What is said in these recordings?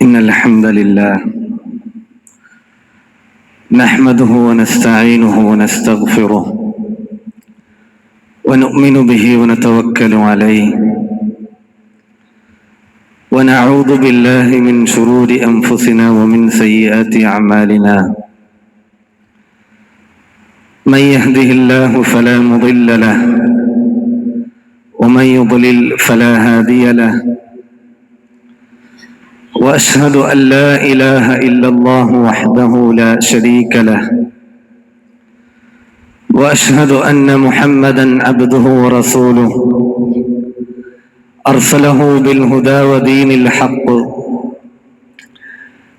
إن الحمد لله نحمده ونستعينه ونستغفره ونؤمن به ونتوكل عليه ونعوذ بالله من شرور أنفسنا ومن سيئات أعمالنا من يهده الله فلا مضل له ومن يضلل فلا هادي له وأشهد أن لا إله إلا الله وحده لا شريك له وأشهد أن محمدا عبده ورسوله أرسله بالهدى ودين الحق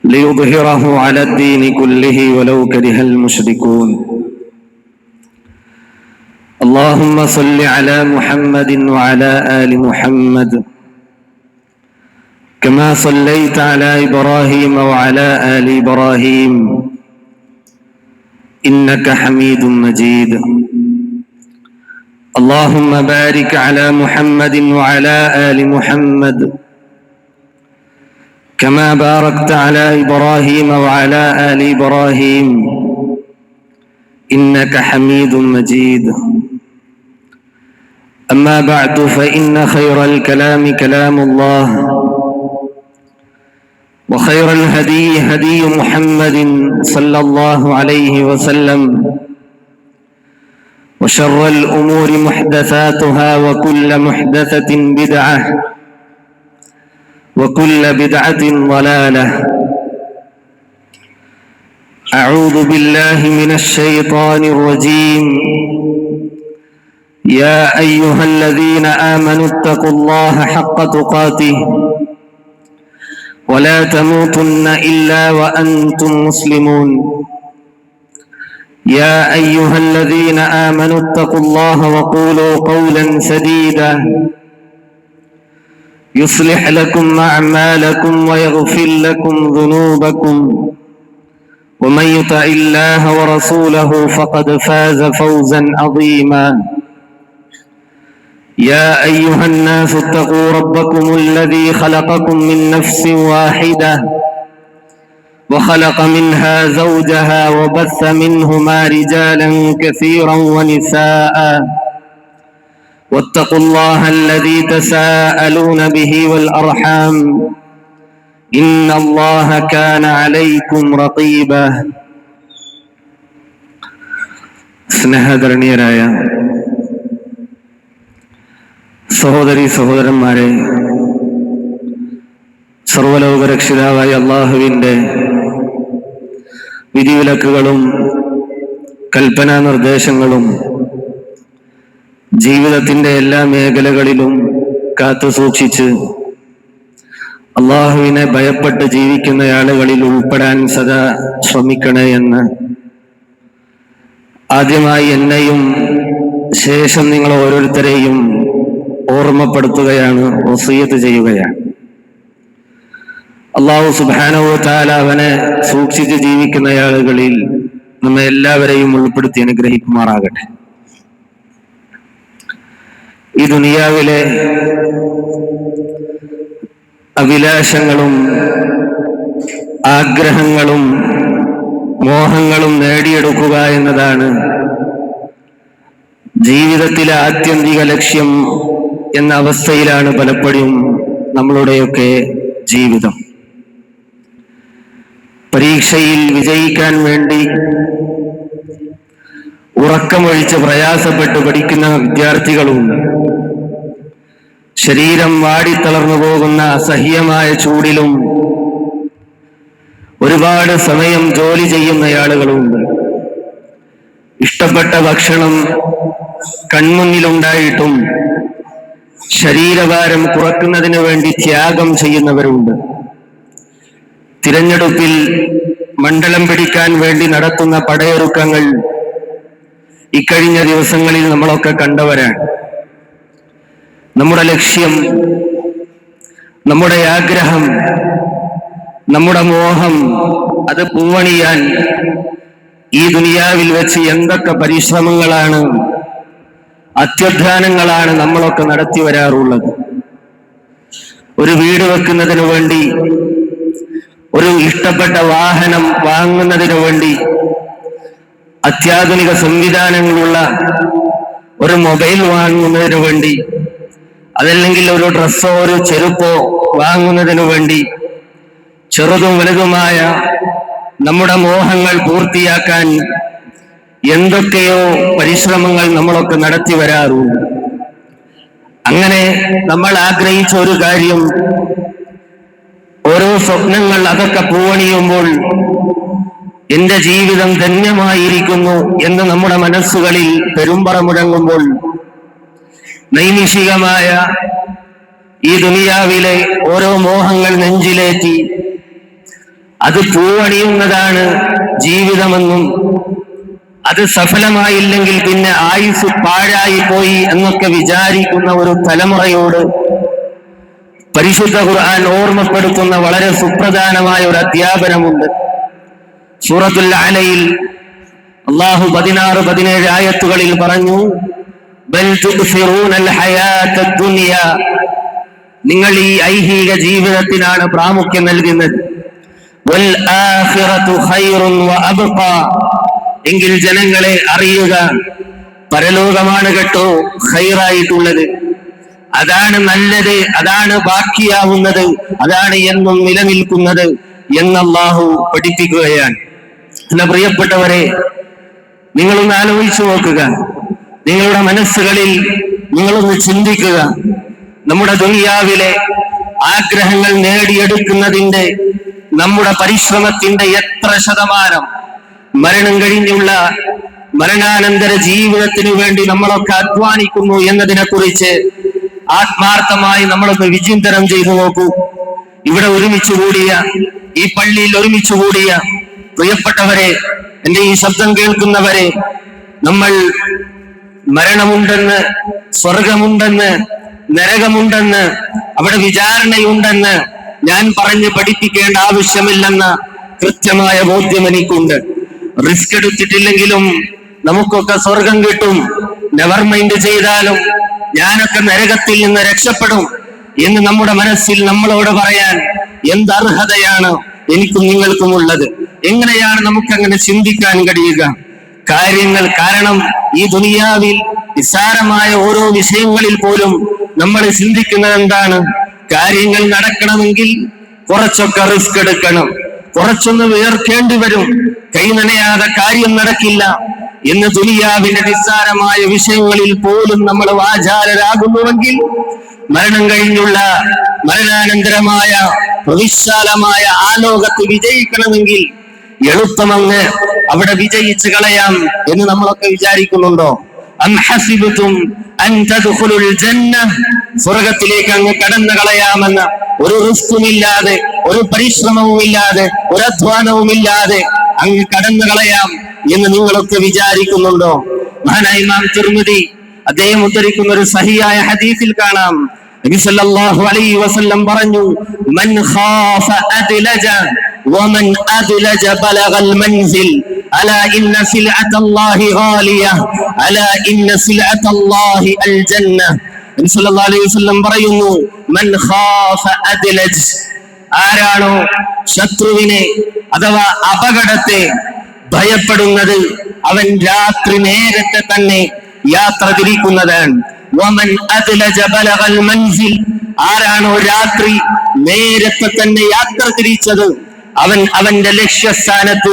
ليظهره على الدين كله ولو كره المشركون اللهم صل على محمد وعلى آل محمد كما صليت على إبراهيم وعلى آل إبراهيم إنك حميد مجيد اللهم بارك على محمد وعلى آل محمد كما باركت على إبراهيم وعلى آل إبراهيم إنك حميد مجيد أما بعد فإن خير الكلام كلام الله وخير الهدي هدي محمد صلى الله عليه وسلم وشر الأمور محدثاتها وكل محدثة بدعة وكل بدعة ضلالة أعوذ بالله من الشيطان الرجيم يا أيها الذين آمنوا اتقوا الله حق تقاته ولا تموتن إلا وأنتم مسلمون يا أيها الذين آمنوا اتقوا الله وقولوا قولا سديدا يصلح لكم أعمالكم ويغفر لكم ذنوبكم ومن يطع الله ورسوله فقد فاز فوزا عظيما يا أيها الناس اتقوا ربكم الذي خلقكم من نفس واحدة وخلق منها زوجها وبث منهما رجالا كثيرا ونساء واتقوا الله الذي تساءلون به والأرحام إن الله كان عليكم رقيبا സ്നേഹധരണീയരായ സഹോദരി സഹോദരന്മാരെ, സർവലോകരക്ഷിതാവായ അള്ളാഹുവിൻ്റെ വിധിവിലക്കുകളും കൽപ്പനാ നിർദ്ദേശങ്ങളും ജീവിതത്തിൻ്റെ എല്ലാ മേഖലകളിലും കാത്തു സൂക്ഷിച്ച് അള്ളാഹുവിനെ ഭയപ്പെട്ട് ജീവിക്കുന്ന ആളുകളിൽ ഉൾപ്പെടാൻ സദാ ശ്രമിക്കണേ എന്ന് ആദ്യമായി എന്നെയും ശേഷം നിങ്ങൾ ഓരോരുത്തരെയും ഓർമ്മപ്പെടുത്തുകയാണ്, വസിയ്യത്ത് ചെയ്യുകയാണ്. അല്ലാഹു സുബ്ഹാനഹു വ തആല അവനെ സൂക്ഷിച്ച് ജീവിക്കുന്ന ആളുകളിൽ നമ്മെ എല്ലാവരെയും ഉൾപ്പെടുത്തി അനുഗ്രഹിക്കുമാറാകട്ടെ. ഈ ദുനിയാവിലെ അഭിലാഷങ്ങളും ആഗ്രഹങ്ങളും മോഹങ്ങളും നേടിയെടുക്കുക എന്നതാണ് ജീവിതത്തിലെ ആത്യന്തിക ലക്ഷ്യം എന്ന അവസ്ഥയിലാണ് പലപ്പോഴും നമ്മളുടെയൊക്കെ ജീവിതം. പരീക്ഷയിൽ വിജയിക്കാൻ വേണ്ടി ഉറക്കമൊഴിച്ച് പ്രയാസപ്പെട്ട് പഠിക്കുന്ന വിദ്യാർത്ഥികളുണ്ട്. ശരീരം വാടിത്തളർന്നു പോകുന്ന അസഹ്യമായ ചൂടിലും ഒരുപാട് സമയം ജോലി ചെയ്യുന്ന ആളുകളുണ്ട്. ഇഷ്ടപ്പെട്ട ഭക്ഷണം കൺമുന്നിലുണ്ടായിട്ടും ശരീരഭാരം കുറക്കുന്നതിന് വേണ്ടി ത്യാഗം ചെയ്യുന്നവരുണ്ട്. തിരഞ്ഞെടുപ്പിൽ മണ്ഡലം പിടിക്കാൻ വേണ്ടി നടത്തുന്ന പടയൊരുക്കങ്ങൾ ഇക്കഴിഞ്ഞ ദിവസങ്ങളിൽ നമ്മളൊക്കെ കണ്ടവരാണ്. നമ്മുടെ ലക്ഷ്യം, നമ്മുടെ ആഗ്രഹം, നമ്മുടെ മോഹം അത് പൂവണിയാൻ ഈ ദുനിയാവിൽ വെച്ച് എന്തൊക്കെ പരിശ്രമങ്ങളാണ്, അത്യുദ്ധാനങ്ങളാണ് നമ്മളൊക്കെ നടത്തി വരാറുള്ളത്. ഒരു വീട് വെക്കുന്നതിന് വേണ്ടി ഒരു ഇഷ്ടപ്പെട്ട വാഹനം വാങ്ങുന്നതിനു വേണ്ടി അത്യാധുനിക സംവിധാനങ്ങളുള്ള ഒരു മൊബൈൽ വാങ്ങുന്നതിനു വേണ്ടി, അതല്ലെങ്കിൽ ഒരു ഡ്രസ്സോ ഒരു ചെരുപ്പോ വാങ്ങുന്നതിനു വേണ്ടി ചെറുതും വലുതുമായ നമ്മുടെ മോഹങ്ങൾ പൂർത്തിയാക്കാൻ എന്തൊക്കെയോ പരിശ്രമങ്ങൾ നമ്മളൊക്കെ നടത്തി വരാറുണ്ട്. അങ്ങനെ നമ്മൾ ആഗ്രഹിച്ച ഒരു കാര്യം, ഓരോ സ്വപ്നങ്ങൾ അതൊക്കെ പൂവണിയുമ്പോൾ എന്റെ ജീവിതം ധന്യമായിരിക്കുന്നു എന്ന് നമ്മുടെ മനസ്സുകളിൽ പെരുമ്പറ മുഴങ്ങുമ്പോൾ, നൈമിഷികമായ ഈ ദുനിയാവിലെ ഓരോ മോഹങ്ങൾ നെഞ്ചിലേറ്റി അത് പൂവണിയുന്നതാണ് ജീവിതമെന്നും, അത് സഫലമായില്ലെങ്കിൽ പിന്നെ ആയുസ് പാഴായി പോയി എന്നൊക്കെ വിചാരിക്കുന്ന ഒരു തലമുറയോട് പരിശുദ്ധ ഖുർആൻ ഓർമ്മപ്പെടുത്തുന്ന വളരെ സുപ്രധാനമായ ഒരു അധ്യാപനമുണ്ട്. സൂറത്തുൽ അലയിൽ അല്ലാഹു 16-17 ആയത്തുകളിൽ പറഞ്ഞു, ബൽ തുഅ്സിറൂനൽ ഹയാത്തദ് ദുനിയ, നിങ്ങൾ ഈ ഐഹിക ജീവിതത്തിനാണ് പ്രാമുഖ്യം നൽകുന്നത്. വൽ ആഖിറതു ഖൈറുൻ വഅബ്ഖാ, എങ്കിൽ ജനങ്ങളെ അറിയുക, പരലോകമാണ് കേട്ടോ ഖൈറായിട്ടുള്ളത്, അതാണ് നല്ലത്, അതാണ് ബാക്കിയാവുന്നത്, അതാണ് എന്നും നിലനിൽക്കുന്നത് എന്ന് അല്ലാഹു പഠിപ്പിക്കുകയാണ്. എന്ന പ്രിയപ്പെട്ടവരെ, നിങ്ങളൊന്ന് ആലോചിച്ചു നോക്കുക, നിങ്ങളുടെ മനസ്സുകളിൽ നിങ്ങളൊന്ന് ചിന്തിക്കുക. നമ്മുടെ ദുനിയാവിലെ ആഗ്രഹങ്ങൾ നേടിയെടുക്കുന്നതിന്റെ, നമ്മുടെ പരിശ്രമത്തിന്റെ എത്ര ശതമാനം മരണം കഴിഞ്ഞുള്ള മരണാനന്തര ജീവിതത്തിനു വേണ്ടി നമ്മളൊക്കെ അധ്വാനിക്കുന്നു എന്നതിനെ കുറിച്ച് ആത്മാർത്ഥമായി നമ്മളൊന്ന് വിചിന്തനം ചെയ്തു നോക്കൂ. ഇവിടെ ഒരുമിച്ച് കൂടിയ, ഈ പള്ളിയിൽ ഒരുമിച്ച് കൂടിയ പ്രിയപ്പെട്ടവരെ, എന്റെ ഈ ശബ്ദം കേൾക്കുന്നവരെ, നമ്മൾ മരണമുണ്ടെന്ന്, സ്വർഗമുണ്ടെന്ന്, നരകമുണ്ടെന്ന്, അവിടെ വിചാരണയുണ്ടെന്ന് ഞാൻ പറഞ്ഞ് പഠിപ്പിക്കേണ്ട ആവശ്യമില്ലെന്ന കൃത്യമായ ബോധ്യം എനിക്കുണ്ട്. റിസ്ക് എടുത്തിട്ടില്ലെങ്കിലും നമുക്കൊക്കെ സ്വർഗം കിട്ടും, നെവർ മൈൻഡ് ചെയ്താലും ഞാനൊക്കെ നരകത്തിൽ നിന്ന് രക്ഷപ്പെടും എന്ന് നമ്മുടെ മനസ്സിൽ നമ്മളോട് പറയാൻ എന്തർഹതയാണ് എനിക്കും നിങ്ങൾക്കും ഉള്ളത്? എങ്ങനെയാണ് നമുക്കങ്ങനെ ചിന്തിക്കാൻ കഴിയുക? കാരണം ഈ ദുനിയാവിൽ നിസ്സാരമായ ഓരോ വിഷയങ്ങളിൽ പോലും നമ്മൾ ചിന്തിക്കുന്നത് എന്താണ്? കാര്യങ്ങൾ നടക്കണമെങ്കിൽ കുറച്ചൊക്കെ റിസ്ക് എടുക്കണം, കുറച്ചൊന്ന് വിയർക്കേണ്ടി വരും, കൈ നനയാതെ കാര്യം നടക്കില്ല എന്ന് ദുനിയാവിന്റെ നിസ്സാരമായ വിഷയങ്ങളിൽ പോലും നമ്മൾ വാചാലരാകുന്നുവെങ്കിൽ, മരണം കഴിഞ്ഞുള്ള മരണാനന്തരമായ പ്രവിശാലമായ ആ ലോകത്ത് വിജയിക്കണമെങ്കിൽ എളുപ്പമങ്ങ് അവിടെ വിജയിച്ചു കളയാം എന്ന് നമ്മളൊക്കെ വിചാരിക്കുന്നുണ്ടോ? അം ഹസിബതും അൻ തദ്ഖുലുൽ ജന്ന, സ്വർഗത്തിലേക്ക് അങ്ങ് കടന്നു കളയാമെന്ന് ഒരു റിസ്കുമില്ലാതെ, ഒരു പരിശ്രമവുമില്ലാതെ, ഒരു അധ്വാനവുമില്ലാതെ അങ്ങ് കടന്നു കളയാം എന്ന് നിങ്ങളൊക്കെ വിചാരിക്കുന്നുണ്ടോ? മഹാനായ ഇമാം തിർമിദി അദ്ദേഹം ഉദ്ധരിക്കുന്ന ഒരു സഹിയായ ഹദീസിൽ കാണാം, നബി സല്ലല്ലാഹു അലൈഹി വസല്ലം പറഞ്ഞു, മൻ ഖാഫ അദ്ലജ വമൻ അദ്ലജ ബലഗൽ മൻസിൽ അലാ ഇന്ന സിൽഅത്തല്ലാഹി ഗാലിയ അലാ ഇന്ന സിൽഅത്തല്ലാഹി അൽ ജന്ന. നബി സല്ലല്ലാഹു അലൈഹി വസല്ലം പറയുന്നു, മൻ ഖാഫ അദ്ലജ്, ആരാണോ ശത്രുവിനെ അഥവാ അപകടത്തെ ഭയപ്പെടുന്നത്, അവൻ രാത്രി നേരത്തെ തന്നെ യാത്ര തിരിക്കുന്നതാണ്. വമൻ അദ്ലജ ബലഗൽ മൻസിൽ, ആരാണോ രാത്രി നേരത്തെ തന്നെ യാത്ര തിരിച്ചത്, അവൻ അവന്റെ ലക്ഷ്യസ്ഥാനത്ത്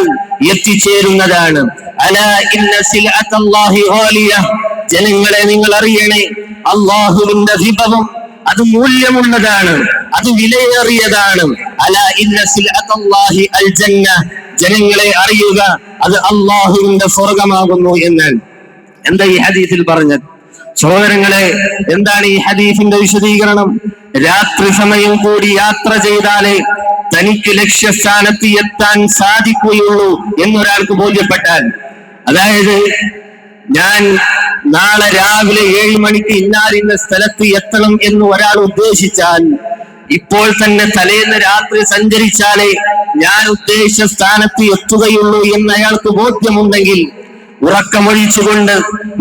എത്തിച്ചേരുന്നതാണ്. അലാ ഇന്ന സിൽഅത്തല്ലാഹി ഗാലിയ, ജനങ്ങളെ നിങ്ങൾ അറിയണേ, അല്ലാഹുവിന്റെ വിഭവം അത് മൂല്യമുള്ളതാണ്, അത് വിലയേറിയതാണ്. അലാ ഇന്ന സിൽഅത്തല്ലാഹി അൽ ജന്ന, ജനങ്ങളെ അറിയുക, അത് അല്ലാഹുവിന്റെ സ്വർഗമാകുന്നു എന്നാണ്. എന്താ ഈ ഹദീസിൽ പറഞ്ഞത്? സഹോദരങ്ങളെ, എന്താണ് ഈ ഹദീസിന്റെ വിശദീകരണം? രാത്രി സമയം കൂടി യാത്ര ചെയ്താലേ തനിക്ക് ലക്ഷ്യസ്ഥാനത്ത് എത്താൻ സാധിക്കുകയുള്ളൂ എന്നൊരാൾക്ക് ബോധ്യപ്പെട്ടാൽ, അതായത് ഞാൻ നാളെ രാവിലെ 7 മണിക്ക് ഇന്ന സ്ഥലത്ത് എത്തണം എന്ന് ഒരാൾ ഉദ്ദേശിച്ചാൽ, ഇപ്പോൾ തന്നെ തലേന്ന് രാത്രി സഞ്ചരിച്ചാലേ ഞാൻ ഉദ്ദേശിച്ച സ്ഥാനത്ത് എത്തുകയുള്ളൂ എന്ന് അയാൾക്ക് ബോധ്യമുണ്ടെങ്കിൽ, ഉറക്കമൊഴിച്ചുകൊണ്ട്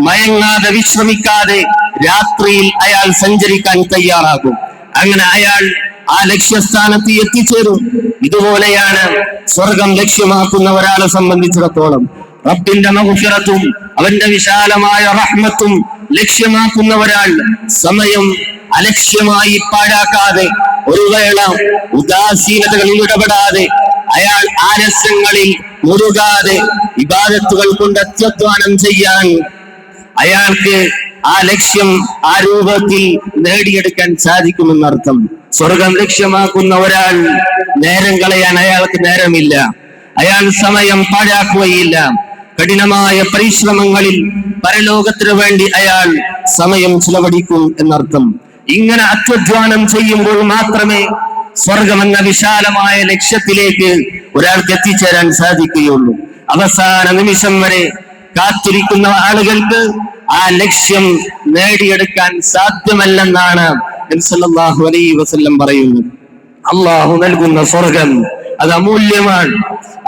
മയങ്ങാതെ വിശ്രമിക്കാതെ രാത്രിയിൽ അയാൾ സഞ്ചരിക്കാൻ തയ്യാറാകും. അങ്ങനെ അയാൾ ആ ലക്ഷ്യസ്ഥാനത്ത് എത്തിച്ചേരും. ഇതുപോലെയാണ് സ്വർഗം ലക്ഷ്യമാക്കുന്ന ഒരാളെ സംബന്ധിച്ചിടത്തോളം റബ്ബിന്റെ മഗ്ഫിറത്തും അവന്റെ വിശാലമായ റഹ്മത്തും ലക്ഷ്യമാക്കുന്ന ഒരാൾ സമയം അലക്ഷ്യമായി പാഴാക്കാതെ, ഒരു വേള ഉദാസീനതകളിൽ ഇടപെടാതെ, അയാൾ ആലസ്യങ്ങളിൽ മുഴുകാതെ ഇബാദത്തുകൾ കൊണ്ട് അത്യധ്വാനം ചെയ്യാൻ അയാൾക്ക് ആ ലക്ഷ്യം ആ രൂപത്തിൽ നേടിയെടുക്കാൻ സാധിക്കുമെന്നർത്ഥം. സ്വർഗം ലക്ഷ്യമാക്കുന്ന ഒരാൾ നേരം കളയാൻ അയാൾക്ക് നേരമില്ല, അയാൾ സമയം പാഴാക്കുകയില്ല. കഠിനമായ പരിശ്രമങ്ങളിൽ പരലോകത്തിനു വേണ്ടി അയാൾ സമയം ചിലവഴിക്കും എന്നർത്ഥം. ഇങ്ങനെ അത്യധ്വാനം ചെയ്യുമ്പോൾ മാത്രമേ സ്വർഗമെന്ന വിശാലമായ ലക്ഷ്യത്തിലേക്ക് ഒരാൾക്ക് എത്തിച്ചേരാൻ സാധിക്കുകയുള്ളൂ. അവസാന നിമിഷം വരെ കാത്തിരിക്കുന്ന ആളുകൾക്ക് ആ ലക്ഷ്യം നേടിയെടുക്കാൻ സാധ്യമല്ലെന്നാണ് നബി സല്ലല്ലാഹു അലൈഹി വസല്ലം പറയുന്നത്. അള്ളാഹു നൽകുന്ന സ്വർഗം അത് അമൂല്യമാണ്,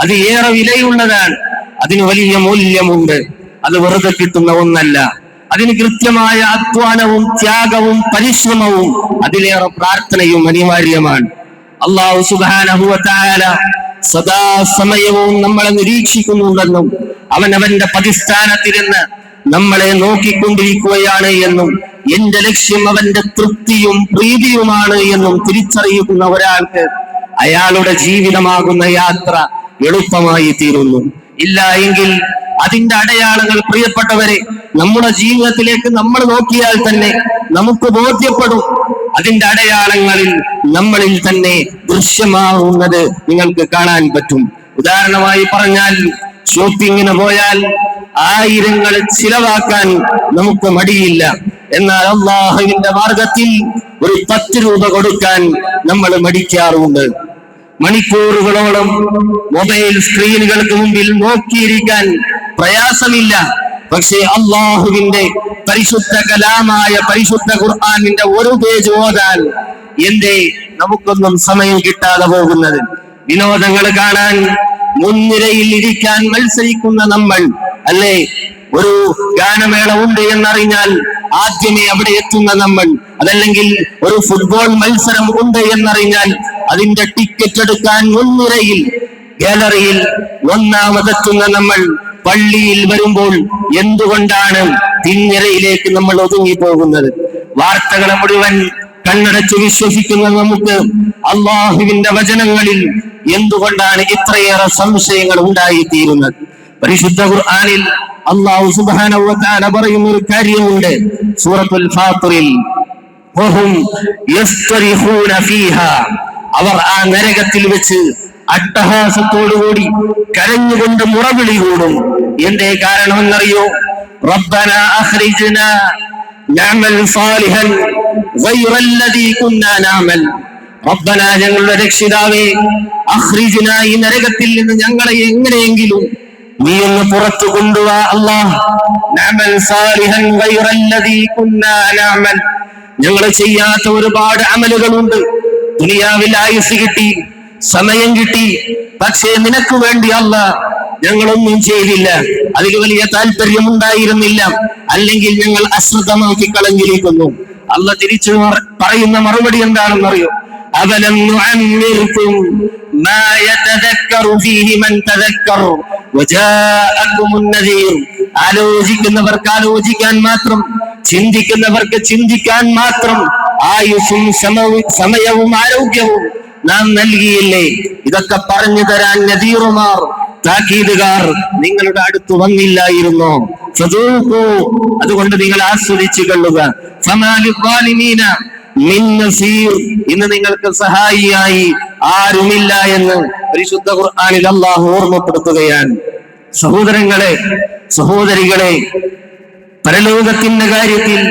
അത് ഏറെ വിലയുള്ളതാണ്, അതിന് വലിയ മൂല്യമുണ്ട്. അത് വെറുതെ കിട്ടുന്ന ഒന്നല്ല. അതിന് കൃത്യമായ അധ്വാനവും ത്യാഗവും പരിശ്രമവും അതിലേറെ പ്രാർത്ഥനയും അനിവാര്യമാണ്. അല്ലാഹു സുബ്ഹാനഹു വ തആല സദാസമയവും നമ്മളെ നിരീക്ഷിക്കുന്നുണ്ടെന്നും അവന്റെ പതിസ്ഥാനത്തിരുന്ന് നമ്മളെ നോക്കിക്കൊണ്ടിരിക്കുകയാണ് എന്നും എന്റെ ലക്ഷ്യം അവന്റെ തൃപ്തിയും പ്രീതിയുമാണ് എന്നും തിരിച്ചറിയുന്ന ഒരാൾക്ക് അയാളുടെ ജീവിതമാകുന്ന യാത്ര എളുപ്പമായി തീരുന്നു. ഇല്ല എങ്കിൽ അതിന്റെ അടയാളങ്ങൾ, പ്രിയപ്പെട്ടവരെ, നമ്മുടെ ജീവിതത്തിലേക്ക് നമ്മൾ നോക്കിയാൽ തന്നെ നമുക്ക് ബോധ്യപ്പെടും. അതിന്റെ അടയാളങ്ങളിൽ നമ്മളിൽ തന്നെ ദൃശ്യമാകുന്നത് നിങ്ങൾക്ക് കാണാൻ പറ്റും. ഉദാഹരണമായി പറഞ്ഞാൽ, ഷോപ്പിങ്ങിന് പോയാൽ ആയിരങ്ങൾ ചിലവാക്കാൻ നമുക്ക് മടിയില്ല. എന്നാൽ അല്ലാഹുവിന്റെ മാർഗത്തിൽ ഒരു 10 രൂപ കൊടുക്കാൻ നമ്മൾ മടിക്കാറുണ്ട്. മണിക്കൂറുകളോളം മൊബൈൽ സ്ക്രീനുകൾക്ക് മുമ്പിൽ നോക്കിയിരിക്കാൻ പ്രയാസമില്ല. പക്ഷേ അല്ലാഹുവിന്റെ പരിശുദ്ധ കലാമായ പരിശുദ്ധ ഖുർആനിന്റെ ഒരു പേജ് ഓതാൻ എന്തേ നമുക്കൊന്നും സമയം കിട്ടാതെ പോകുന്നത്? വിനോദങ്ങൾ കാണാൻ മുൻനിരയിൽ ഇരിക്കാൻ മത്സരിക്കുന്ന നമ്മൾ, അല്ലേ? ഒരു ഗാനമേള ഉണ്ട് എന്നറിഞ്ഞാൽ ആദ്യമേ അവിടെ എത്തുന്ന നമ്മൾ, അതല്ലെങ്കിൽ ഒരു ഫുട്ബോൾ മത്സരം ഉണ്ട് എന്നറിഞ്ഞാൽ അതിന്റെ ടിക്കറ്റ് എടുക്കാൻ മുൻനിരയിൽ ഗാലറിയിൽ ഒന്നാമതെത്തുന്ന നമ്മൾ, പള്ളിയിൽ വരുമ്പോൾ എന്തുകൊണ്ടാണ് പിൻനിരയിലേക്ക് നമ്മൾ ഒതുങ്ങിപ്പോകുന്നത്? വാർത്തകളെ മുഴുവൻ കണ്ണടച്ചു വിശ്വസിക്കുന്ന നമുക്ക് അല്ലാഹുവിന്റെ വചനങ്ങളിൽ എന്തുകൊണ്ടാണ് ഇത്രയേറെ സംശയങ്ങൾ ഉണ്ടായിത്തീരുന്നത്? പരിശുദ്ധ ഖുർആനിൽ അല്ലാഹു സുബ്ഹാനഹു വ തആല പറയുന്ന ഒരു കാര്യമുണ്ട് സൂറത്തുൽ ഫാത്തിറിൽ, വഹും യസ്തരിഖൂന ഫീഹാ, അവർ ആ നരകത്തിൽ വെച്ച് അട്ടഹാസത്തോടുകൂടി കരഞ്ഞുകൊണ്ട് മുറവിളി കൂടും. എന്തേ കാരണമെന്നറിയോ? റബ്ബനാ അഖ്രിജ്നാ നഅമൽ സാലിഹൻ ഗൈറല്ലദീ കുന്നാ നഅമൽ. റബ്ബനാ, ഞങ്ങളുടെ രക്ഷിതാവേ, അഖ്രിജ്നാ, ഈ നരകത്തിൽ നിന്ന് ഞങ്ങളെ എങ്ങനെയെങ്കിലും നീ ഒന്ന് പുറത്തു കൊണ്ടുവാ അല്ലാഹ്. നഅമൽ സാലിഹൻ ഗൈറല്ലദീ കുന്നാ നഅമൽ, ഞങ്ങൾ ചെയ്യാത്ത ഒരുപാട് അമലുകളുണ്ട്. ദുനിയാവിൽ ആയുസ് കിട്ടി, സമയം കിട്ടി, പക്ഷേ നിനക്ക് വേണ്ടി അല്ലാഹ് ഞങ്ങളൊന്നും ചെയ്തില്ല, അതിൽ വലിയ താല്പര്യമുണ്ടായിരുന്നില്ല, അല്ലെങ്കിൽ ഞങ്ങൾ അശ്രദ്ധമാക്കി കളഞ്ഞിരിക്കുന്നു. അല്ലാഹ് തിരിച്ചു പറയുന്ന മറുപടി എന്താണെന്നറിയോ? അവലം നുഅമ്മിർകും മാ യതദക്കറു ഫീഹി മൻ തദക്കർ വജാഅകുമുൻ നദീർ. ആലോചിക്കുന്നവർക്ക് ആലോചിക്കാൻ മാത്രം, ചിന്തിക്കുന്നവർക്ക് ചിന്തിക്കാൻ മാത്രം ആയുസ്സും സമയവും ആരോഗ്യവും നാം നൽകിയില്ലേ? ഇതൊക്കെ പറഞ്ഞു തരാൻ നദീറുമാർ, താക്കീതുകാർ നിങ്ങളുടെ അടുത്ത് വന്നില്ലായിരുന്നോ? ഫദൂഖൂ, അതുകൊണ്ട് നിങ്ങൾ ആസ്വദിച്ചു കൊള്ളുക. ഫമാ ലിദ്ദാലിമീന മിൻ നസീർ, ഇന്ന് നിങ്ങൾക്ക് സഹായിയായി ആരുമില്ല എന്ന് പരിശുദ്ധ ഖുർആനിൽ അല്ലാഹു ഓർമ്മപ്പെടുത്തുകയാണ്. സഹോദരങ്ങളെ, സഹോദരികളെ, പരലോകത്തിന്റെ കാര്യത്തിൽ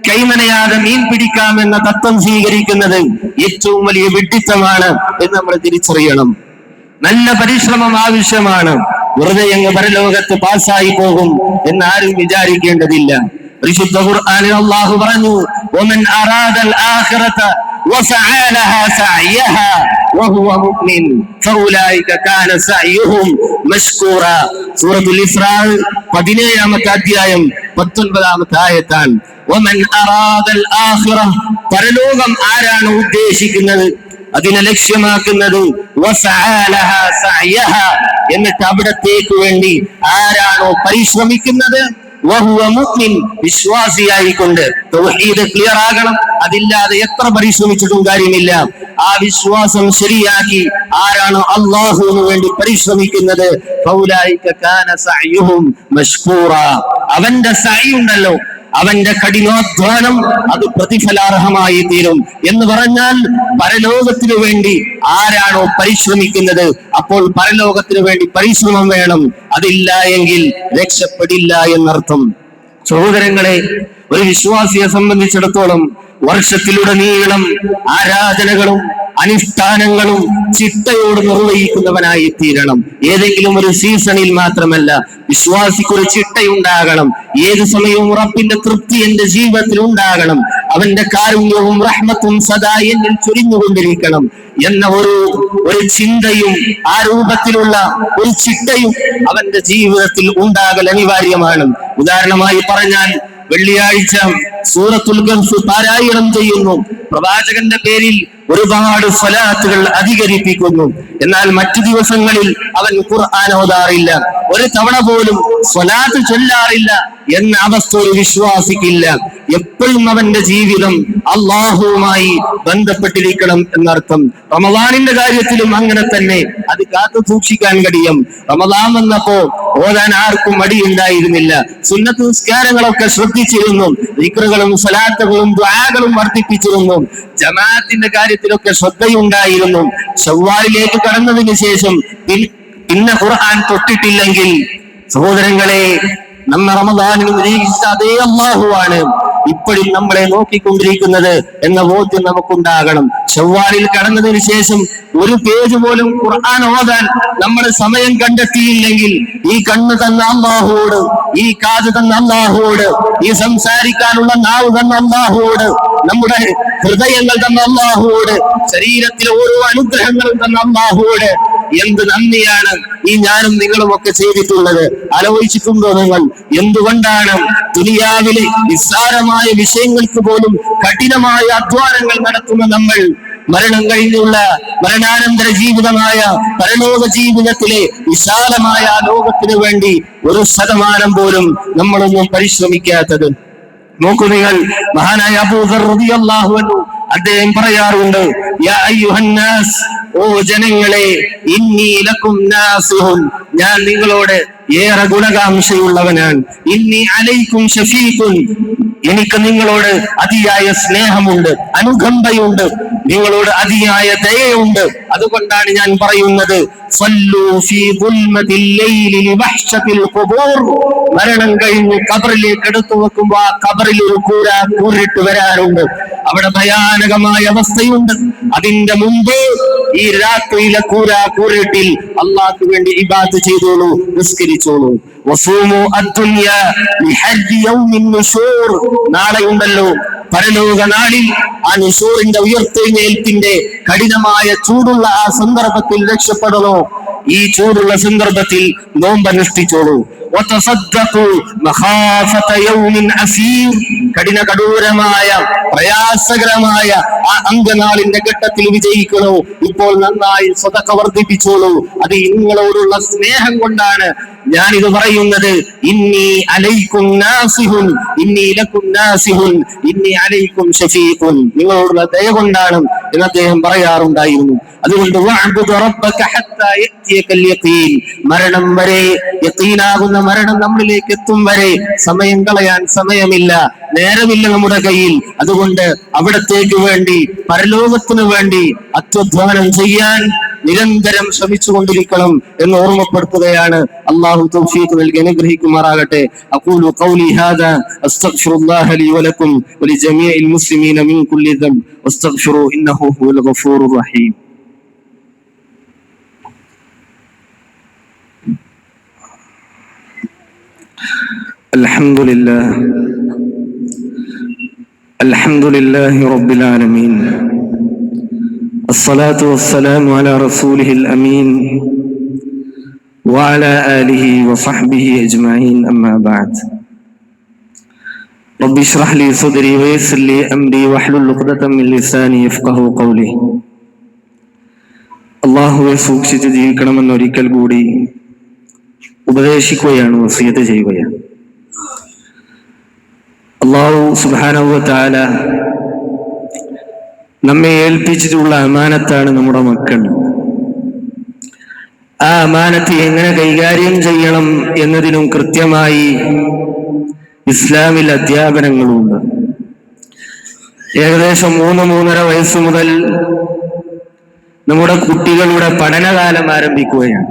കൈമനയാതെ മീൻ പിടിക്കാമെന്ന തത്വം സ്വീകരിക്കുന്നത് ഏറ്റവും വലിയ വിഡ്ഢിത്തമാണ് എന്ന് നമ്മൾ തിരിച്ചറിയണം. നല്ല പരിശ്രമം ആവശ്യമാണ്. വെറുതെ അങ്ങ് പരലോകത്ത് പാസ്സായി പോകും എന്നാരും വിചാരിക്കേണ്ടതില്ല. പരിശുദ്ധ ഖുർആനിൽ അല്ലാഹു പറഞ്ഞു, വമൻ അറാദൽ ആഖിറത വസഅ ലഹാ സഅയഹാ വഹുവ മുഅ്മിൻ ഫഉലൈക കാന സഅയുഹും മശ്കൂറ. സൂറത്തുൽ ഇസ്രാ 17-ാമത്തെ അധ്യായം 19-ാമത്തെ ആയത്താണ്. വമൻ അറാദൽ ആഖിറ, പരലോകം ആരാണ് ഉദ്ദേശിക്കുന്നത്, അതിനെ ലക്ഷ്യമാക്കുന്നത്, വസഅലഹ സഅയഹ, എന്നിട്ട് അവിടത്തേക്ക് വേണ്ടി ആരാണോ പരിശ്രമിക്കുന്നത്, വഹുവ മുഅ്മിൻ, വിശ്വാസിയായിക്കൊണ്ട്. തൗഹീദ് ക്ലിയർ ആകണം, അതില്ലാതെ എത്ര പരിശ്രമിച്ചിട്ടും കാര്യമില്ല. ആ വിശ്വാസം ശരിയാക്കി ആരാണോ അല്ലാഹുവിന് വേണ്ടി പരിശ്രമിക്കുന്നത്, ഫൗലൈക കാന സഅയുഹും മശ്കൂറ, അവന്റെ സഅയ് ഉണ്ടല്ലോ, അവന്റെ കഠിനാധ്വാനം അത് പ്രതിഫലാർഹമായി തീരും. എന്ന് പറഞ്ഞാൽ പരലോകത്തിനു വേണ്ടി ആരാണോ പരിശ്രമിക്കുന്നത്, അപ്പോൾ പരലോകത്തിനു വേണ്ടി പരിശ്രമം വേണം. അതില്ല എങ്കിൽ രക്ഷപ്പെടില്ല എന്നർത്ഥം. സഹോദരങ്ങളെ, ഒരു വിശ്വാസിയെ സംബന്ധിച്ചിടത്തോളം വർഷത്തിലുടനീളം ആരാധനകളും അനുഷ്ഠാനങ്ങളും ചിട്ടയോട് നിർവഹിക്കുന്നവനായി തീരണം. ഏതെങ്കിലും ഒരു സീസണിൽ മാത്രമല്ല, വിശ്വാസിക്കൊരു ചിട്ടയുണ്ടാകണം. ഏത് സമയവും റബ്ബിന്റെ തൃപ്തി എന്റെ ജീവിതത്തിൽ ഉണ്ടാകണം, അവന്റെ കാരുണ്യവും റഹ്മത്തും സദാ എന്നിൽ ചൊരിഞ്ഞുകൊണ്ടിരിക്കണം എന്ന ഒരു ചിന്തയും ആ രൂപത്തിലുള്ള ഒരു ചിട്ടയും അവന്റെ ജീവിതത്തിൽ ഉണ്ടാകൽ അനിവാര്യമാണ്. ഉദാഹരണമായി പറഞ്ഞാൽ, വെള്ളിയാഴ്ച സൂറത്തുൽ കഹ്ഫ് പാരായണം ചെയ്യുന്നു, പ്രവാചകന്റെ പേരിൽ ഒരുപാട് സ്വലാത്തുകൾ അധികരിപ്പിക്കുന്നു. എന്നാൽ മറ്റു ദിവസങ്ങളിൽ അവൻ ഖുർആൻ ഓതാറില്ല, ഒരു തവണ പോലും സ്വലാത്ത് ചൊല്ലാറില്ല എന്ന അവസ്ഥ ഒരു വിശ്വാസിക്കില്ല. എപ്പോഴും അവന്റെ ജീവിതം അള്ളാഹുവുമായി ബന്ധപ്പെട്ടിരിക്കണം എന്നർത്ഥം. റമദാനിന്റെ കാര്യത്തിലും അങ്ങനെ തന്നെ, അത് കാത്തു സൂക്ഷിക്കാൻ കഴിയും. റമദാൻ വന്നപ്പോ ഓതാൻ ആർക്കും മടിയുണ്ടായിരുന്നില്ല, സുന്നത്ത് നിസ്കാരങ്ങളൊക്കെ ശ്രദ്ധിച്ചിരുന്നു, ദിക്റുകളും സ്വലാത്തുകളും ദുആകളും വർദ്ധിപ്പിച്ചിരുന്നു, ജമാഅത്തിന്റെ കാര്യത്തിലൊക്കെ ശ്രദ്ധയുണ്ടായിരുന്നു. ശവ്വാലിലേക്ക് കടന്നതിന് ശേഷം പിന്നെ ഖുർആൻ തൊട്ടിട്ടില്ലെങ്കിൽ, സഹോദരങ്ങളെ, നമ്മ റമദാനിൽ നിരീക്ഷിച്ച അതേ അല്ലാഹുവാണ് ഇപ്പോഴും നമ്മളെ നോക്കിക്കൊണ്ടിരിക്കുന്നത് എന്ന ബോധ്യം നമുക്കുണ്ടാകണം. ശവ്വാലിൽ കടന്നതിന് ശേഷം ഒരു പേജ് പോലും ഖുർആൻ ഓതാൻ നമ്മൾ സമയം കണ്ടെത്തിയില്ലെങ്കിൽ, ഈ കണ്ണ് തന്ന അല്ലാഹുവോട്, ഈ കാത് തന്ന അല്ലാഹുവോട്, ഈ സംസാരിക്കാനുള്ള നാവ് തന്ന അല്ലാഹുവോട്, നമ്മുടെ ഹൃദയങ്ങൾ തന്ന അല്ലാഹുവോട്, ശരീരത്തിലെ ഓരോ അനുഗ്രഹങ്ങളും തന്ന അല്ലാഹുവോട് എന്ത് നന്ദിയാണ് ഈ ഞാനും നിങ്ങളും ഒക്കെ ചെയ്തിട്ടുള്ളത്. ആലോചിച്ചിട്ടുണ്ടോ നിങ്ങൾ? എന്തുകൊണ്ടാണ് ദുനിയാവിലെ നിസ്സാരമായ വിഷയങ്ങൾക്ക് പോലും കഠിനമായ അധ്വാനങ്ങൾ നടത്തുന്ന നമ്മൾ, മരണം കഴിഞ്ഞുള്ള മരണാനന്തര ജീവിതമായ പരലോക ജീവിതത്തിലെ വിശാലമായ ലോകത്തിന് വേണ്ടി 1% പോലും നമ്മളൊന്നും പരിശ്രമിക്കാത്തത്? നോക്കൂ നിങ്ങൾ, മഹാനായ അബൂദർ റളിയല്ലാഹു അൻഹു അദ്ദേഹം പറയാറുണ്ട്, യാ അയ്യുഹന്നാസ്, ഓ ജനങ്ങളെ, ഇന്നി ലക്കും നാസിഹുൻ, ഞാൻ നിങ്ങളോട് ഏറെ ഗുണകാംക്ഷയുള്ളവനാണ്. ഇന്നി അലൈക്കും ഷഫീഖുൻ, എനിക്ക് നിങ്ങളോട് അതിയായ സ്നേഹമുണ്ട്, അനുകമ്പയുണ്ട്, നിങ്ങളോട് അതിയായ ദയയുണ്ട്. അതുകൊണ്ടാണ് ഞാൻ പറയുന്നത്, സല്ലൂ ഫീ ദുൽമതിൽ ലൈലി ലിവഹ്ശതിൽ ഖുബൂർ, മരണം കഴിഞ്ഞ് ഖബറിലേക്ക് എടുത്തു വെക്കുമ്പോൾ ആ ഖബറിൽ ഒരു കൂരിട്ട് വരാറുണ്ട്, അവിടെ ഭയാനകമായ അവസ്ഥയുണ്ട്. അതിന്റെ മുമ്പ് ഈ രാത്രിയിലെ കൂരിട്ടിൽ അള്ളാഹ്ക്ക് വേണ്ടി ഇബാദത്ത് ചെയ്തോളൂ, നിസ്കരിച്ചോളൂ. വസൂമു അദ്ദുനിയ ലിഹജ്ജി യൗമിൻ നുശൂർ, നാളെ ഉണ്ടല്ലോ പരലോക നാളിൽ, ആ നുശൂറിന്റെ ഉയർത്തെഴുന്നേൽപ്പിന്റെ കഠിനമായ ചൂടുള്ള ആ സന്ദർഭത്തിൽ രക്ഷപ്പെടണോ, ഈ ചൂടുള്ള സന്ദർഭത്തിൽ നോമ്പനുഷ്ഠിച്ചോളൂ. കഠിനകഠോരമായ പ്രയാസകരമായ ആ അന്ത്യനാളിന്റെ ഘട്ടത്തിൽ വിജയിക്കണോ, ഇപ്പോൾ നന്നായി സ്വതക്ക വർദ്ധിപ്പിച്ചോളൂ. അത് നിങ്ങളോടുള്ള സ്നേഹം കൊണ്ടാണ് ഞാനിത് പറയുന്നത്. ഇന്നി അലൈക്കും നാസിഹുൻ, ഇന്നി ലക്കും നാസിഹുൻ, ഇന്നി അലൈക്കും ഷഫീഖുൻ, നിങ്ങളോടുള്ള ദയ കൊണ്ടാണ് എന്ന് അദ്ദേഹം പറയാറുണ്ടായിരുന്നു. അതുകൊണ്ട് വഅബ്ദു റബ്ബക ഹത്താ യഅതിയകൽ യഖീൻ, മരണം വരെ, യഖീനാകുന്ന മരണം നമ്മളിലേക്ക് എത്തും വരെ സമയം കളയാൻ സമയമില്ല, നേരമില്ല നമ്മുടെ കയ്യിൽ. അതുകൊണ്ട് അവിടത്തേക്ക് വേണ്ടി, പരലോകത്തിനു വേണ്ടി അത്യുദ്ധാനം ചെയ്യാൻ നിരന്തരം ശ്രമിച്ചുകൊണ്ടിരിക്കണം എന്ന് ഓർമ്മപ്പെടുത്തുകയാണ്. അല്ലാഹു തൗഫീഖ് നൽകി അനുഗ്രഹിക്കുമാറാകട്ടെ. അഖൂലു ഖൗലി ഹാദാ അസ്തഗ്ഫിറുല്ലാഹ ലി വലക്കും വലിജമീഇൽ മുസ്ലിമീന മിൻ കുല്ലി ദംബ് വസ്തഗ്ഫിറൂ ഇന്നഹു ഹുവൽ ഗഫൂറുർ റഹീം. അൽഹംദുലില്ലാഹി റബ്ബിൽ ആലമീൻ. الصلاة والسلام على رسوله الأمين وعلى آله وصحبه أجمعين أما بعد رب اشرح لي صدري ويسر لي أمري واحلل عقدة من لساني يفقهوا قولي അല്ലാഹുവെ സൂക്ഷിച്ച് ജീവിക്കണമെന്ന് ഒരിക്കൽ കൂടി ഉപദേശിക്കുകയാണ്, വസിയത്ത് ചെയ്യുകയാണ്. അല്ലാഹു സുബ്ഹാനഹു വ തആല നമ്മെ ഏൽപ്പിച്ചിട്ടുള്ള അമാനത്താണ് നമ്മുടെ മക്കൾ. ആ അമാനത്ത് എങ്ങനെ കൈകാര്യം ചെയ്യണം എന്നതിനും കൃത്യമായി ഇസ്ലാമിൽ അധ്യാപനങ്ങളുണ്ട്. ഏകദേശം 3-3.5 വയസ്സ് മുതൽ നമ്മുടെ കുട്ടികളുടെ പഠനകാലം ആരംഭിക്കുകയാണ്.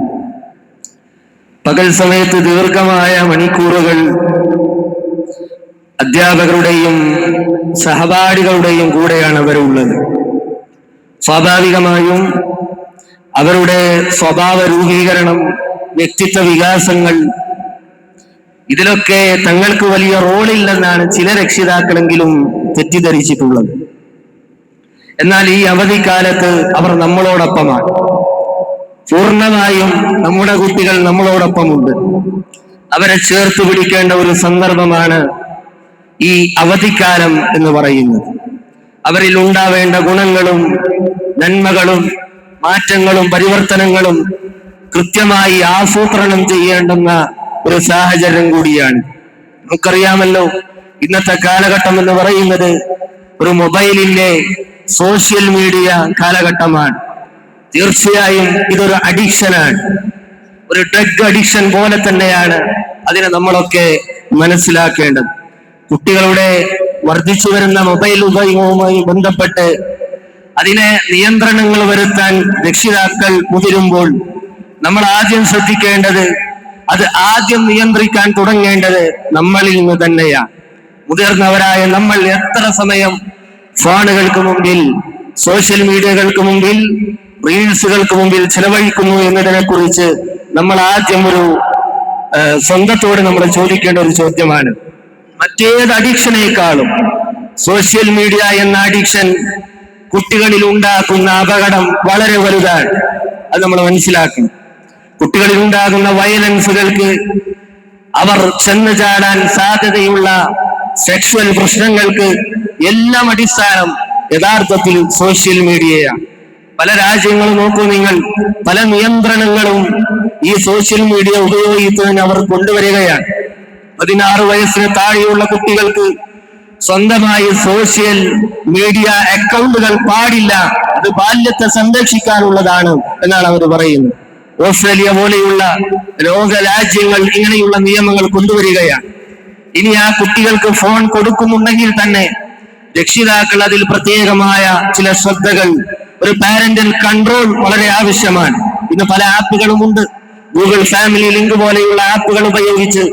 പകൽ സമയത്ത് ദീർഘമായ മണിക്കൂറുകൾ അധ്യാപകരുടെയും സഹപാഠികളുടെയും കൂടെയാണ് അവരുള്ളത്. സ്വാഭാവികമായും അവരുടെ സ്വഭാവ രൂപീകരണം, വ്യക്തിത്വ വികാസങ്ങൾ, ഇതിലൊക്കെ തങ്ങൾക്ക് വലിയ റോളില്ലെന്നാണ് ചില രക്ഷിതാക്കളെങ്കിലും തെറ്റിദ്ധരിച്ചിട്ടുള്ളത്. എന്നാൽ ഈ അവധിക്കാലത്ത് അവർ നമ്മളോടൊപ്പമാണ്. പൂർണ്ണമായും നമ്മുടെ കുട്ടികൾ നമ്മളോടൊപ്പമുണ്ട്. അവരെ ചേർത്ത് പിടിക്കേണ്ട ഒരു സന്ദർഭമാണ് ഈ അവധിക്കാലം എന്ന് പറയുന്നത്. അവരിൽ ഉണ്ടാവേണ്ട ഗുണങ്ങളും നന്മകളും മാറ്റങ്ങളും പരിവർത്തനങ്ങളും കൃത്യമായി ആസൂത്രണം ചെയ്യേണ്ടുന്ന ഒരു സാഹചര്യം കൂടിയാണ്. നമുക്കറിയാമല്ലോ, ഇന്നത്തെ കാലഘട്ടം എന്ന് പറയുന്നത് ഒരു മൊബൈലിന്റെ സോഷ്യൽ മീഡിയ കാലഘട്ടമാണ്. തീർച്ചയായും ഇതൊരു അഡിക്ഷനാണ്, ഒരു ഡ്രഗ് അഡിക്ഷൻ പോലെ തന്നെയാണ് അതിനെ നമ്മളൊക്കെ മനസ്സിലാക്കേണ്ടത്. കുട്ടികളുടെ വർദ്ധിച്ചു വരുന്ന മൊബൈൽ ഉപയോഗവുമായി ബന്ധപ്പെട്ട് അതിനെ നിയന്ത്രണങ്ങൾ വരുത്താൻ രക്ഷിതാക്കൾ മുതിരുമ്പോൾ നമ്മൾ ആദ്യം ശ്രദ്ധിക്കേണ്ടത്, അത് ആദ്യം നിയന്ത്രിക്കാൻ തുടങ്ങേണ്ടത് നമ്മളിൽ നിന്ന് തന്നെയാണ്. മുതിർന്നവരായ നമ്മൾ എത്ര സമയം ഫോണുകൾക്ക് മുമ്പിൽ, സോഷ്യൽ മീഡിയകൾക്ക് മുമ്പിൽ, റീൽസുകൾക്ക് മുമ്പിൽ ചെലവഴിക്കുന്നു എന്നതിനെ കുറിച്ച് നമ്മൾ ആദ്യം ഒരു സ്വന്തത്തോട് നമ്മൾ ചോദിക്കേണ്ട ഒരു ചോദ്യമാണ്. മറ്റേത് അഡിക്ഷനേക്കാളും സോഷ്യൽ മീഡിയ എന്ന അഡിക്ഷൻ കുട്ടികളിൽ ഉണ്ടാക്കുന്ന അപകടം വളരെ വലുതാണ്. അത് നമ്മൾ മനസ്സിലാക്കണം. കുട്ടികളിൽ ഉണ്ടാകുന്ന വയലൻസുകൾക്ക്, അവർ ചെന്ന് ചാടാൻ സാധ്യതയുള്ള സെക്ഷുവൽ പ്രശ്നങ്ങൾക്ക് എല്ലാം അടിസ്ഥാനം യഥാർത്ഥത്തിൽ സോഷ്യൽ മീഡിയയാണ്. പല രാജ്യങ്ങളും നോക്കൂ നിങ്ങൾ, പല നിയന്ത്രണങ്ങളും ഈ സോഷ്യൽ മീഡിയ ഉപയോഗിക്കുന്നതിന് അവർ കൊണ്ടുവരികയാണ്. 16 വയസ്സിന് താഴെയുള്ള കുട്ടികൾക്ക് സ്വന്തമായി സോഷ്യൽ മീഡിയ അക്കൗണ്ടുകൾ പാടില്ല, അത് ബാല്യത്തെ സംരക്ഷിക്കാനുള്ളതാണ് എന്നാണ് അവർ പറയുന്നത്. ഓസ്ട്രേലിയ പോലെയുള്ള ലോക രാജ്യങ്ങൾ ഇങ്ങനെയുള്ള നിയമങ്ങൾ കൊണ്ടുവരികയാണ്. ഇനി ആ കുട്ടികൾക്ക് ഫോൺ കൊടുക്കുന്നുണ്ടെങ്കിൽ തന്നെ രക്ഷിതാക്കൾ അതിൽ പ്രത്യേകമായ ചില ശ്രദ്ധകൾ, ഒരു പാരന്റൽ കൺട്രോൾ വളരെ ആവശ്യമാണ്. ഇന്ന് പല ആപ്പുകളുമുണ്ട്. ഗൂഗിൾ ഫാമിലി ലിങ്ക് പോലെയുള്ള ആപ്പുകൾ ഉപയോഗിച്ച്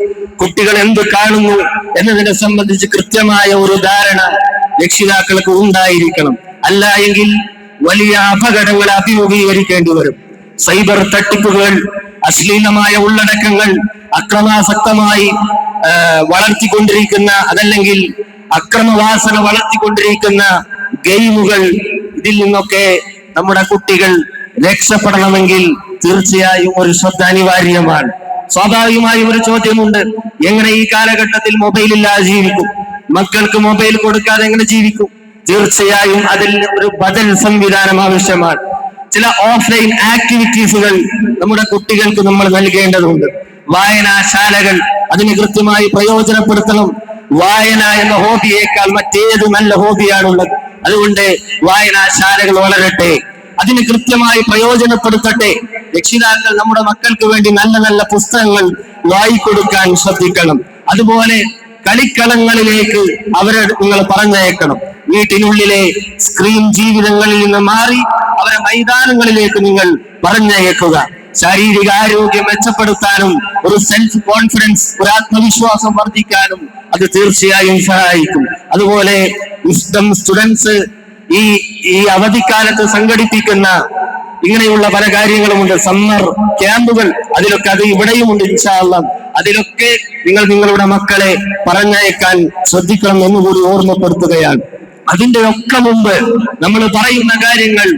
കുട്ടികൾ എന്ത് കാണുന്നു എന്നതിനെ സംബന്ധിച്ച് കൃത്യമായ ഒരു ധാരണ രക്ഷിതാക്കൾക്ക് ഉണ്ടായിരിക്കണം. അല്ല എങ്കിൽ വലിയ അപകടങ്ങൾ അഭിമുഖീകരിക്കേണ്ടി വരും. സൈബർ തട്ടിപ്പുകൾ, അശ്ലീലമായ ഉള്ളടക്കങ്ങൾ, അക്രമാസക്തമായി വളർത്തിക്കൊണ്ടിരിക്കുന്ന, അതല്ലെങ്കിൽ അക്രമവാസന വളർത്തിക്കൊണ്ടിരിക്കുന്ന ഗെയിമുകൾ, ഇതിൽ നിന്നൊക്കെ നമ്മുടെ കുട്ടികൾ രക്ഷപ്പെടണമെങ്കിൽ തീർച്ചയായും ഒരു ശ്രദ്ധ അനിവാര്യമാണ്. സ്വാഭാവികമായും ഒരു ചോദ്യമുണ്ട്, എങ്ങനെ ഈ കാലഘട്ടത്തിൽ മൊബൈൽ ഇല്ലാതെ ജീവിക്കും? മക്കൾക്ക് മൊബൈൽ കൊടുക്കാതെ എങ്ങനെ ജീവിക്കും? തീർച്ചയായും അതിൽ ഒരു ബദൽ സംവിധാനം ആവശ്യമാണ്. ചില ഓഫ്ലൈൻ ആക്ടിവിറ്റീസുകൾ നമ്മുടെ കുട്ടികൾക്ക് നമ്മൾ നൽകേണ്ടതുണ്ട്. വായനാശാലകൾ അതിന് കൃത്യമായി പ്രയോജനപ്പെടുത്തണം. വായന എന്ന ഹോബിയേക്കാൾ മറ്റേത് നല്ല ഹോബിയാണുള്ളത്. അതുകൊണ്ട് വായനാശാലകൾ വളരട്ടെ, അതിന് കൃത്യമായി പ്രയോജനപ്പെടുത്തട്ടെ. രക്ഷിതാക്കൾ നമ്മുടെ മക്കൾക്ക് വേണ്ടി നല്ല നല്ല പുസ്തകങ്ങൾ വായിക്കൊടുക്കാൻ ശ്രദ്ധിക്കണം. അതുപോലെ കളിക്കളങ്ങളിലേക്ക് അവരെ നിങ്ങൾ പറഞ്ഞയക്കണം. വീട്ടിനുള്ളിലെ സ്ക്രീൻ ജീവിതങ്ങളിൽ നിന്ന് മാറി അവരെ മൈതാനങ്ങളിലേക്ക് നിങ്ങൾ പറഞ്ഞയക്കുക. ശാരീരിക ആരോഗ്യം മെച്ചപ്പെടുത്താനും ഒരു സെൽഫ് കോൺഫിഡൻസ്, ഒരു ആത്മവിശ്വാസം വർദ്ധിക്കാനും അത് തീർച്ചയായും സഹായിക്കും. അതുപോലെ സ്റ്റുഡൻസ് ഈ അവധിക്കാലത്ത് സംഘടിപ്പിക്കുന്ന ഇങ്ങനെയുള്ള പല കാര്യങ്ങളുമുണ്ട്. സമ്മർ ക്യാമ്പുകൾ, അതിലൊക്കെ അത് ഇവിടെയുമുണ്ട് ഇൻഷാ അല്ലാഹ്. അതിലൊക്കെ നിങ്ങൾ നിങ്ങളുടെ മക്കളെ പറഞ്ഞയക്കാൻ ശ്രദ്ധിക്കണം എന്നുകൂടി ഓർമ്മപ്പെടുത്തുകയാണ്. അതിന്റെ ഒക്കെ മുമ്പ് നമ്മൾ പറയുന്ന കാര്യങ്ങൾ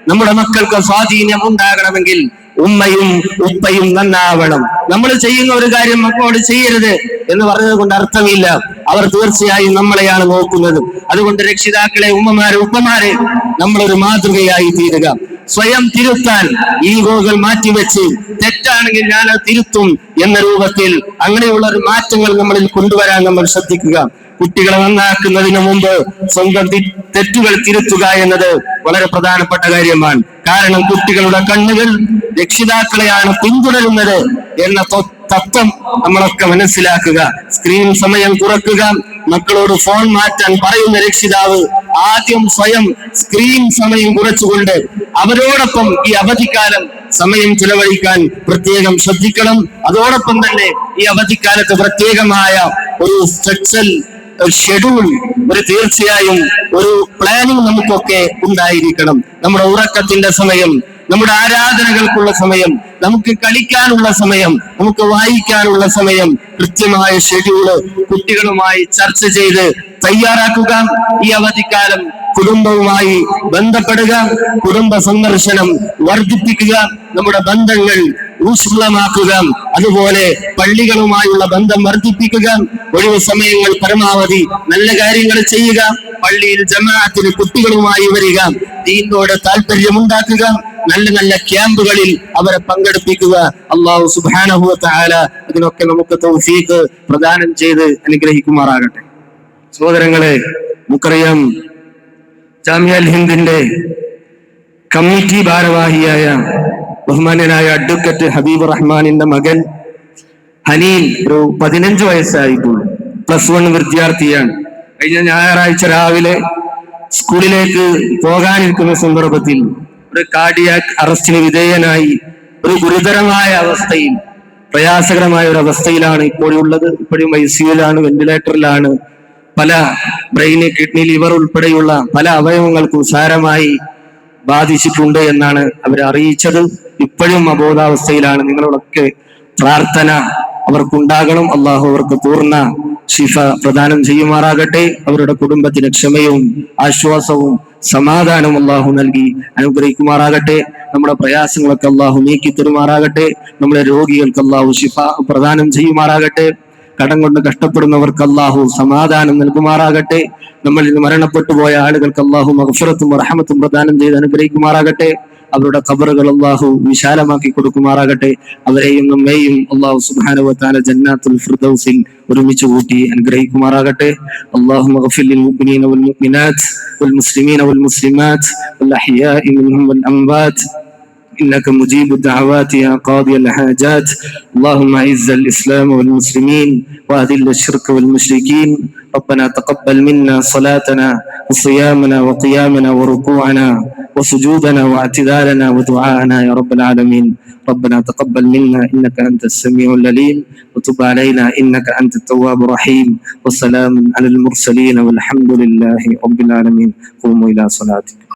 നമ്മുടെ മക്കൾക്ക് സ്വാധീനം ഉണ്ടാകണമെങ്കിൽ ഉമ്മയും ഉപ്പയും നന്നാവണം. നമ്മൾ ചെയ്യുന്ന ഒരു കാര്യം മക്കളോട് ചെയ്യരുത് എന്ന് പറഞ്ഞത് കൊണ്ട് അർത്ഥമില്ല. അവർ തീർച്ചയായും നമ്മളെയാണ് നോക്കുന്നത്. അതുകൊണ്ട് രക്ഷിതാക്കളെ, ഉമ്മമാരെ, ഉപ്പമാരെ നമ്മളൊരു മാതൃകയായി തീരുക. സ്വയം തിരുത്താൻ ഈഗോകൾ മാറ്റിവെച്ച് തെറ്റാണെങ്കിൽ ഞാൻ അത് തിരുത്തും എന്ന രൂപത്തിൽ അങ്ങനെയുള്ള ഒരു മാറ്റങ്ങൾ നമ്മളിൽ കൊണ്ടുവരാൻ നമ്മൾ ശ്രദ്ധിക്കുക. കുട്ടികളെ നന്നാക്കുന്നതിന് മുമ്പ് സ്വന്തം തെറ്റുകൾ തിരുത്തുക എന്നത് വളരെ പ്രധാനപ്പെട്ട കാര്യമാണ്. കാരണം കുട്ടികളുടെ കണ്ണുകൾ രക്ഷിതാക്കളെയാണ് പിന്തുടരുന്നത് എന്ന തത്വം നമ്മളൊക്കെ മനസ്സിലാക്കുക. സ്ക്രീൻ സമയം കുറക്കുക, മക്കളോട് ഫോൺ മാറ്റാൻ പറയുന്ന രക്ഷിതാവ് ആദ്യം സ്വയം സ്ക്രീൻ സമയം കുറച്ചുകൊണ്ട് അവരോടൊപ്പം ഈ അവധിക്കാലം സമയം ചിലവഴിക്കാൻ പ്രത്യേകം ശ്രദ്ധിക്കണം. അതോടൊപ്പം തന്നെ ഈ അവധിക്കാലത്ത് പ്രത്യേകമായ ഒരു സ്ട്രക്ചർ ഷെഡ്യൂൾ, തീർച്ചയായും ഒരു പ്ലാനിങ് നമുക്കൊക്കെ ഉണ്ടായിരിക്കണം. നമ്മുടെ ഉറക്കത്തിന്റെ സമയം, നമ്മുടെ ആരാധനകൾക്കുള്ള സമയം, നമുക്ക് കളിക്കാനുള്ള സമയം, നമുക്ക് വായിക്കാനുള്ള സമയം, കൃത്യമായ ഷെഡ്യൂള് കുട്ടികളുമായി ചർച്ച ചെയ്ത് തയ്യാറാക്കുക. ഈ അവധിക്കാലം കുടുംബവുമായി ബന്ധപ്പെടുക, കുടുംബ സന്ദർശനം വർദ്ധിപ്പിക്കുക, നമ്മുടെ ബന്ധങ്ങൾ ഊഷ്മളമാക്കുക, അതുപോലെ പള്ളികളുമായുള്ള ബന്ധം വർദ്ധിപ്പിക്കുക, ഒഴിവ് സമയങ്ങൾ പരമാവധി നല്ല കാര്യങ്ങൾ ചെയ്യുക, പള്ളിയിൽ ജമാഅത്തിന് കുട്ടികളുമായി വരിക, ദീനോട് താല്പര്യമുണ്ടാക്കുക, നല്ല നല്ല ക്യാമ്പുകളിൽ അവരെ പങ്കെടുപ്പിക്കുക. അല്ലാഹു സുബ്ഹാനഹു വ തആല ഇതിനൊക്കെ നമുക്ക് തൗഫീഖ് പ്രദാനം ചെയ്ത് അനുഗ്രഹിക്കുമാറാകട്ടെ. സഹോദരങ്ങളെ, നമുക്കറിയാം ജാമിഅ അൽ ഹിന്ദിന്റെ കമ്മിറ്റി ഭാരവാഹിയായ ബഹുമാന്യനായ അഡ്വക്കേറ്റ് ഹബീബ് റഹ്മാനിന്റെ മകൻ ഹനീൻ ഒരു 15 വയസ്സായിട്ടുള്ളൂ. +1 വിദ്യാർത്ഥിയാണ്. കഴിഞ്ഞ ഞായറാഴ്ച രാവിലെ സ്കൂളിലേക്ക് പോകാനിരിക്കുന്ന സന്ദർഭത്തിൽ ഒരു കാർഡിയാക് അറസ്റ്റിന് വിധേയനായി ഒരു ഗുരുതരമായ അവസ്ഥയിൽ, പ്രയാസകരമായ ഒരു അവസ്ഥയിലാണ് ഇപ്പോഴുള്ളത്. ഇപ്പോഴും ICUലാണ്, വെന്റിലേറ്ററിലാണ്. പല ബ്രെയിന്, കിഡ്നി, ലിവർ ഉൾപ്പെടെയുള്ള പല അവയവങ്ങൾക്കും സാരമായി ബാധിച്ചിട്ടുണ്ട് എന്നാണ് അവർ അറിയിച്ചത്. ഇപ്പോഴും അബോധാവസ്ഥയിലാണ്. നിങ്ങളോടൊക്കെ പ്രാർത്ഥന അവർക്കുണ്ടാകണം. അള്ളാഹു അവർക്ക് പൂർണ്ണ ശിഫ പ്രദാനം ചെയ്യുമാറാകട്ടെ. അവരുടെ കുടുംബത്തിന് ക്ഷമയും ആശ്വാസവും സമാധാനവും അള്ളാഹു നൽകി അനുഗ്രഹിക്കുമാറാകട്ടെ. നമ്മുടെ പ്രയാസങ്ങളൊക്കെ അള്ളാഹു നീക്കി തരുമാറാകട്ടെ. നമ്മുടെ രോഗികൾക്ക് അള്ളാഹു ശിഫ പ്രദാനം ചെയ്യുമാറാകട്ടെ. കടം കൊണ്ട് കഷ്ടപ്പെടുന്നവർക്ക് അള്ളാഹു സമാധാനം നൽകുമാറാകട്ടെ. നമ്മളിൽ നിന്ന് മരണപ്പെട്ടു പോയ ആളുകൾക്ക് അള്ളാഹു മഗ്ഫിറത്തും റഹ്മത്തും പ്രദാനം ചെയ്ത് അനുഗ്രഹിക്കുമാറാകട്ടെ. അവരുടെ ഖബറുകൾ അള്ളാഹു വിശാലമാക്കി കൊടുക്കുമാറാകട്ടെ. അവരെയും നമ്മെയും അള്ളാഹു സുബ്ഹാനഹു വ തആല ജന്നാത്തുൽ ഫിർദൗസിൽ ഒരുമിച്ച് കൂട്ടി അനുഗ്രഹിക്കുമാറാകട്ടെ. അല്ലാഹുമ്മ ഗ്ഫിർ ലിൽ മുഅ്മിനീന വൽ മുഅ്മിനാത്ത് വൽ മുസ്ലിമീന വൽ മുസ്ലിമാത്ത് വൽ അഹ്യാഇ മിൻഹും വൽ അംവാത്ത് إنك مجيب الدعوات يا قاضي الحاجات. اللهم أعز الإسلام والمسلمين وأذل الشرك والمشركين. ربنا تقبل منا صلاتنا وصيامنا وقيامنا وركوعنا وسجودنا واعتدالنا ودعاءنا يا رب العالمين. ربنا تقبل منا إنك أنت السميع العليم وتب علينا إنك أنت التواب الرحيم. وسلام على المرسلين والحمد لله رب العالمين. قوموا إلى صلاتكم.